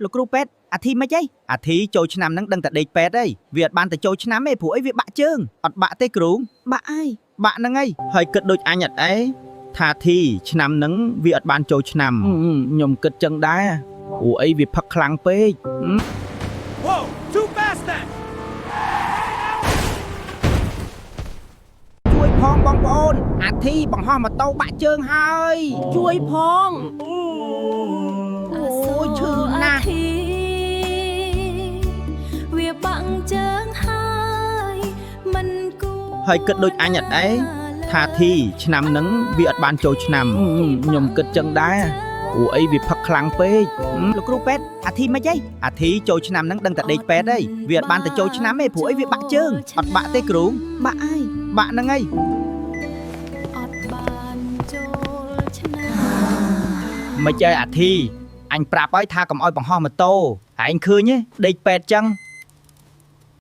លោកគ្រូពេទ្យអាធីមិនអីអាធីចូលឆ្នាំហ្នឹងដឹងតែដេកពេទ្យអីវាអត់បានទៅចូលឆ្នាំទេព្រោះអីវាបាក់ជើងអត់បាក់ទេគ្រូបាក់អីបាក់ហ្នឹងអីហើយគិតដូចអញអត់អីថាធីឆ្នាំហ្នឹងវាអត់បានចូលឆ្នាំខ្ញុំគិតចឹងដែរព្រោះអីវាផឹកខ្លាំងពេក Whoa, too fast then. ជួយផងបងប្អូនអាធីបង្ហោះម៉ូតូបាក់ជើងហើយជួយផងអូយឈឺណាស់វាបាក់ជើងហើយមិនគួរហើយគិតដូចអញអត់អីថាធីឆ្នាំហ្នឹងវាអត់បានចូលឆ្នាំខ្ញុំគិតចឹងដែរព្រោះអីវាផឹកខ្លាំងពេកលោកគ្រូពេទ្យអាធីមិនអីអាធីចូលឆ្នាំហ្នឹងដឹងតែដេកពេទ្យអីវាអត់បានទៅចូលឆ្នាំទេព្រោះអីវាបាក់ជើងអត់បាក់ទេគ្រូបាក់អីបាក់ហ្នឹងអីអត់បានចូលឆ្នាំមិនចេះអាធីអញប្រាប់ហើយថាកុំអោយបង្ហោះម៉ូតូឯងឃើញទេដេកពេទ្យចឹង